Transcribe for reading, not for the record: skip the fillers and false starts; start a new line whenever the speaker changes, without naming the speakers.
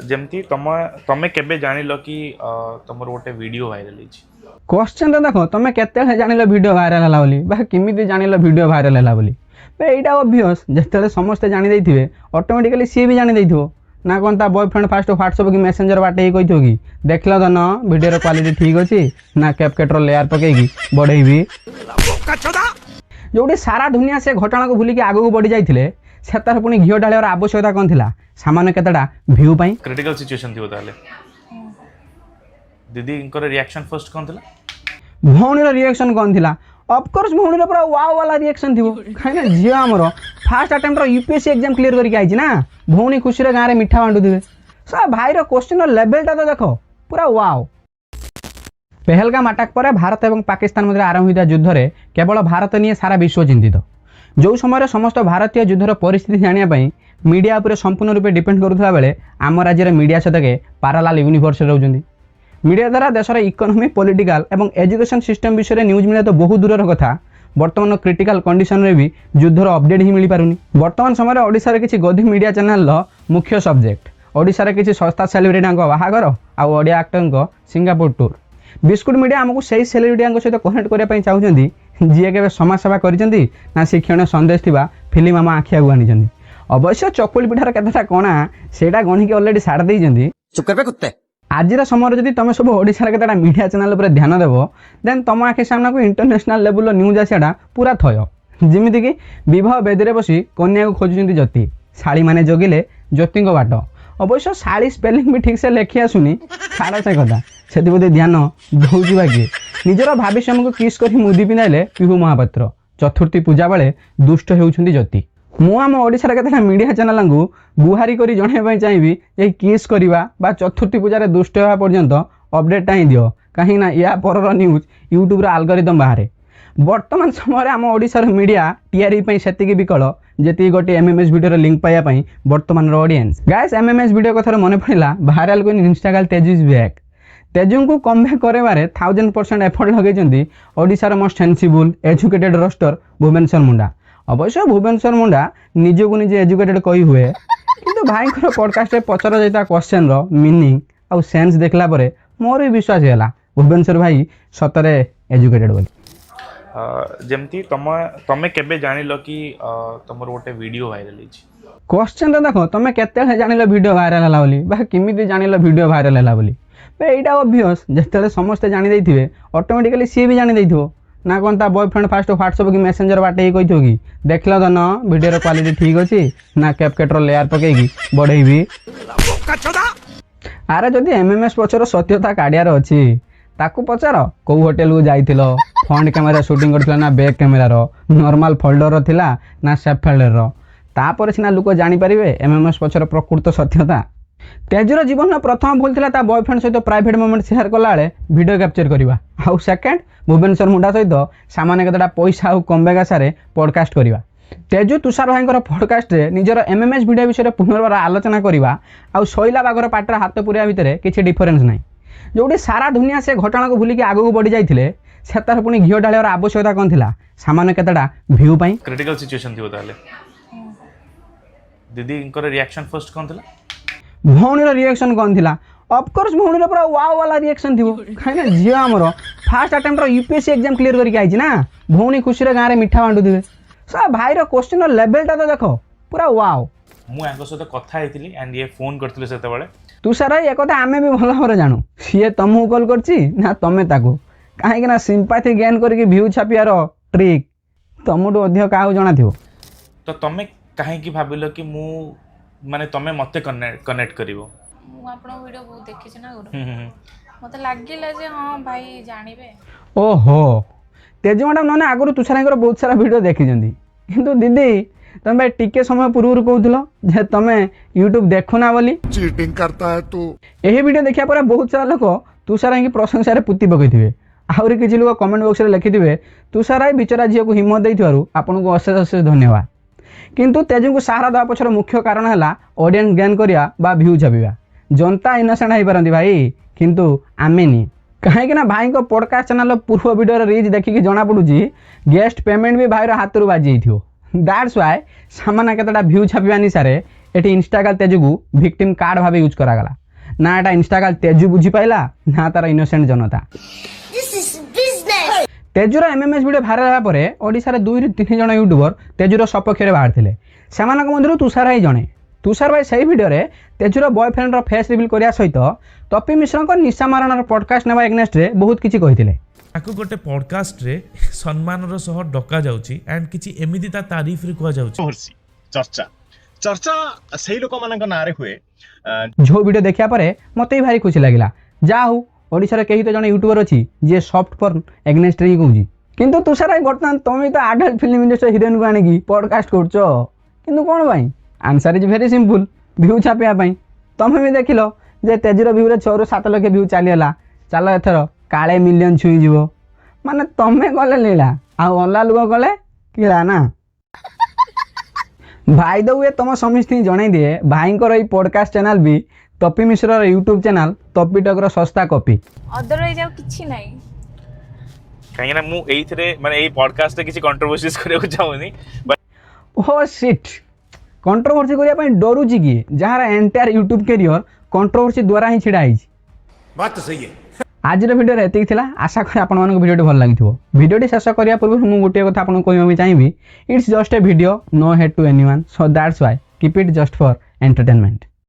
ଯେମିତି ତମେ କେବେ ଜାଣିଲ କି ତମର ଗୋଟେ ଭିଡ଼ିଓ ଭାଇରାଲ ହେଇଛି?
क्वेश्चन देख तुम केते जान वीडियो भाइराल है बोली केमी जान वीडियो भाइराल है बोली यहाँ ऑब्वियस जिते समस्ते जानी थे ऑटोमेटिकली सी भी जानी देथिबो ना कौन ता बॉयफ्रेंड फास्ट व्हाट्सएप की मेसेंजर बाटे कही कि देखल तो न वीडियो क्वालिटी ठीक अच्छी ना कैपकेटर लेयर पकईकी बढ़ेबी जोटी सारा दुनिया से घटना को भूलिकी आगू बढ़ी जाते से तार पुणी घीओ ढालियार आवश्यकता कौन थी सामान्य केतेटा व्यू पाई
क्रिटिकल सिचुएशन थी ताले दीदी इनकर रिएक्शन फर्स्ट कौन थी?
भौणी रिएक्शन कौन थी? ऑफकोर्स भौणी पूरा वाव वाला रिएक्शन थी कहीं झील आमर fast attempt UPSC exam clear करके आई ना भौणी खुशी गाँव में मिठा बांटुवे सब भाईर क्वेश्चन लेवलटा तो देख पूरा वाव। पहलगाम अटैक पर भारत और पाकिस्तान मध्य आरंभ होता युद्ध में केवल भारत नहीं सारा विश्व चिंतित जो समय समस्त भारतीय युद्धर परिस्थिति जानापी मीडिया उपर संपूर्ण रूपे डिपेंड करुला बेले आम राज्य मीडिया सतके पारालाल यूनिवर्स रोचंती मीडिया द्वारा देशर इकोनॉमी पॉलिटिकल एवं एजुकेशन सिस्टम विषय में न्यूज मिले तो बहुत दूर कथा बर्तमान क्रिटिकल कंडीशन में भी युद्धर अपडेट ही मिल पारुनी। बर्तमान समय ओडिशा किसी गधी मीडिया चैनल मुख्य सब्जेक्ट ओडिशा किसी सस्ता सेलिब्रिटी बाहागर आउ Odia actor Singapore tour biscuit media आमको से सेलिब्रिटी सहित कनेक्ट करने चाहते जी के समाजसेवा करछंती ना शिक्षण संदेश थिबा फिल्म आम आखि आगु आनी अवश्य चकुली पिठार केतेटा कणा सेटा गणिकी ऑलरेडी साड़ देइछंती
चुप कर पे कुत्ते।
आज समय जब तुम सब ओडिशा केतेटा मीडिया चैनल पर ध्यान देव देन तुम आखि सामना को इंटरनेशनल लेवल न्यूज आसाटा पूरा थय जमीती कि विवाह बेदी में बसी कन्या को खोजुंती ज्योति शाड़ी माने जगिले ज्योति बाट अवश्य शाड़ी स्पेलिंग भी ठीक से लिखी आसुनी छाड़ से कथा से ध्यान दौची बाकी निजर भविष्य को किस कर मुदी पिंधाइले पिहू महापात्र चतुर्थी पूजा बेले दुष्ट होउछंती ज्योति मु आम ओडिशा केतेटा मीडिया चैनल को गुहारी करी जणाइबा चाहिए ये किस करवा बा चतुर्थी पूजा दुष्ट होगा पर्यंत अपडेटा ही दियो कहीं ना या पर न्यूज यूट्यूब आलगोरिदम बाहर वर्तमान समय आम ओडिशार मीडिया टीआरपी से विकल जी गोटे एमएमएस वीडियो लिंक पाइबापी वर्तमान ऑडियंस गाइस एमएमएस वीडियो कथार मन पड़ा viral queen Instagram Teju is back Teju को कमबैक करवारे 1000% एफर्ट लगे ओडिशार most sensible educated roaster Bhubaneswar Munda अवश्य भुवनेश्वर मुंडा निजको निजे एजुकेटेड कही हुए किंतु भाई पॉडकास्ट पचरा जाता क्वेश्चन मीनिंग आउ सेंस देखला परे मोर भी विश्वास है भुवनेश्वर भाई सतरे एजुकेटेड बोली।
जेमती तमे केबे जानिलो कि तमर गोटे वीडियो भाइराल ହେଇଛି?
क्वेश्चन देख तुम केते जान वीडियो भाइराल है बोली केमी जान वीडियो भाइराल है बोली यहाँ ऑब्वियस जिते समस्ते जानी थे ऑटोमेटिकली सी भी जानी देथिबो ना कौन ता बॉयफ्रेंड फास्ट व्हाट्सएप की मेसेंजर बाटे कही कि देखल तो न वीडियो क्वालिटी ठीक अच्छी ना कैपकेटर लेयर पकईकी बढ़ेबी अरे जदि एमएमएस पचर सत्यता काढ़ियार अच्छी ताकू पचार कौ होटेल को जाइथिल फ्रंट कैमेरा शूटिंग करथिला ना बैक कैमेरा नॉर्मल फोल्डर थिला ना सेफ फोल्डर तापर सिना लोक जानी पारिबे एमएमएस पचर प्रकृत सत्यता। तेजर जीवन में प्रथम भूल था बॉयफ्रेंड सहित प्राइवेट मोमेंट शेयर कला वीडियो कैप्चर करवा आउ सेकेंड भुवनेश्वर मुंडा सहित सामान्य केतेटा पैसा और कमबैक आशारे पॉडकास्ट करवा तेजू तुषार भाई पॉडकास्ट रे निजर एमएमएस वीडियो विषय पुनर्बार आलोचना करवा आउ शैला बागर पाटर हाथ पुरिया भितर किसी डिफरेंस ना जोटी सारा दुनिया से घटना को भूलिकी आगू बढ़ी जाते से तार पुणी घीओ ढालियार आवश्यकता कौन थी सामान्य केतेटा व्यू पाई
क्रिटिकल सिचुएशन थी ताले दीदी इनकर रिएक्शन फर्स्ट कौन थी?
भौणी रिएक्शन कौन थी? ऑफकोर्स भौणी पूरा वाव वाला रिएक्शन थी कहीं झील आमर fast attempt UPSC exam clear करके आई ना भौणी खुशी गाँव में मिठा बांटुवे सब भाईर क्वेश्चन लेवलटा तो देख पूरा वाव।
मुझे सहित कथा होती एंड ये फोन करते से
तुषार एक कथा आमे भी भल भाव जानू सी तुमको कॉल करची ना तमें ताकू कहीं सिंपाथी गेन करके व्यू छापियार ट्रिक तुमठू अधिक क्या जना थो
तो तमें कहीं भाविल कि मु माने तमें मते कनेक्ट करिवो
मु आपन वीडियो बहुत देखि ना गुरु मते लागिला जे हां भाई जानिबे
ओहो तेज मैडम नने आगु तुषार बहुत सारा वीडियो देखी किंतु दीदी तुम भाई टिके समय पूर्व कहूल तुम यूट्यूब देखुना बोली
चीटिंग करता है तू।
यही वीडियो देखा पर बहुत सारा लोक तुषार की प्रशंसा पुति पकई आहरी किसी लोग कमेंट बॉक्स में लिखिथे तुषार बिचरा झील को हिम्मत देथिबारु आपनको अशेष अशेष धन्यवाद किंतु तेजू को सहारा देवा पछर मुख्य कारण है ऑडियंस गेन करिया बा व्यू छापिबा जनता इनोसेंट हो पारती भाई किंतु आमेनी कहीं भाई को पॉडकास्ट चैनल पूर्व वीडियो रीच देखिकी जना पड़ुची गेस्ट पेमेंट भी भाईर हाथ रू बाजी दैट्स व्हाई सामान्य केतेटा व्यू छापिबा निशारे এটি ইনস্টাগ্রাম তেজুକୁ ভিকটিম কার্ড ভাবে ইউজ করাগলা না এটা ইনস্টাগ্রাম তেজু বুঝি পাইলা না তার ইনোসেন্ট জনতা তেজুর এমএমএস ভিডিও ভাইরাল হওয়া পরে ওড়িশার 2-3 জন यूट्यूबर তেজুর সপক্ষে বাহারিলে সেମାନଙ୍କ ମଧ୍ୟରୁ ତୁଷାର ଭାଇ ଜଣେ ତୁଷାର ଭାଇ ସେହି ଭିଡ଼ିଓରେ ତେଜୁର ବୟଫ୍ରେଣ୍ଡର ଫେସ୍ ରିଭିଲ୍ କରିବା ସହିତ ତପି ମିଶ୍ରଙ୍କ ନିଶା ମାରଣର ପଡକାଷ୍ଟ ନେବା ଏଗନେଷ୍ଟରେ ବହୁତ କିଛି କହିଥିଲେ।
ତାକୁ ଗୋଟେ ପଡକାଷ୍ଟରେ ସମ୍ମାନର ସହ ଡକା ଯାଉଛି ଆଣ୍ଡ କିଛି ଏମିତି ତା ତାରିଫରେ କୁହାଯାଉଛି
ଚର୍ଚ୍ଚା ଚର୍ଚ୍ଚା ସେଇ ଲୋକମାନଙ୍କ ନାଁରେ ହୁଏ।
ଯୋଉ ଭିଡ଼ିଓ ଦେଖିବା ପରେ ମୋତେ ବି ଭାରି ଖୁସି ଲାଗିଲା ଯାହା ହଉ ଓଡ଼ିଶାରେ କେହି ତ ଜଣେ ୟୁଟ୍ୟୁବର ଅଛି ଯିଏ ସଫ୍ଟ ଫର୍ମ ଏଗନେଷ୍ଟରେ ହିଁ କହୁଛି। କିନ୍ତୁ ତୁଷାର ଭାଇ ବର୍ତ୍ତମାନ ତମେ ତ ଆଡଲ୍ଟ ଫିଲ୍ମ ଇଣ୍ଡଷ୍ଟ୍ରି ହିରୋଇନକୁ ଆଣିକି ପଡକାଷ୍ଟ କରୁଛ କିନ୍ତୁ କ'ଣ ପାଇଁ? Answer is very simple view ଛାପିବା ପାଇଁ। ତମେ ବି ଦେଖିଲ ଯେ ତେଜୁର ଭିଉରେ 6-7 ଲକ୍ଷ ଭିଉ ଚାଲିଗଲା ଚାଲ ଏଥର କାଳେ ମିଲିୟନ ଛୁଇଁଯିବ ମାନେ ତମେ କଲେ ଲୀଳା ଆଉ ଅଲଗା ଲୋକ କଲେ କିଳା ନା। ଭାଇ ଦ ୱେ ତମ ସମସ୍ତଙ୍କୁ ଜଣାଇ ଦିଏ ଭାଇଙ୍କର ଏଇ ପଡକାଷ୍ଟ ଚ୍ୟାନେଲ ବି ତପି ମିଶ୍ରର ୟୁଟ୍ୟୁବ ଚ୍ୟାନେଲ ତପି ଟକର ଶସ୍ତା କପି
ଅଦରୱାଇଜ ଆଉ କିଛି ନାହିଁ।
କାହିଁକି ନା ମୁଁ ଏଇଥିରେ ମାନେ ଏଇ ପଡକାଷ୍ଟରେ କିଛି କଣ୍ଟ୍ରୋଭର୍ସିଜ କରିବାକୁ ଚାହୁଁନି।
ଓ ସିଟ୍ କଣ୍ଟ୍ରୋଭର୍ସି କରିବା ପାଇଁ ଡରୁଛି କିଏ ଯାହାର ଏଣ୍ଟାୟାର ୟୁଟ୍ୟୁବ କ୍ୟାରିୟର କଣ୍ଟ୍ରୋଭର୍ସି ଦ୍ୱାରା ହିଁ ଛିଡ଼ା ହେଇଛି।
बात तो सही है।
ଆଜିର ଭିଡ଼ିଓରେ ଏତିକି ଥିଲା ଆଶା କରେ ଆପଣମାନଙ୍କୁ ଭିଡ଼ିଓଟି ଭଲ ଲାଗିଥିବ। ଭିଡ଼ିଓଟି ଶେଷ କରିବା ପୂର୍ବରୁ ମୁଁ ଗୋଟିଏ କଥା ଆପଣଙ୍କୁ କହିବାକୁ ଚାହିଁବି it's just a video no hate to anyone so that's why keep it just for entertainment.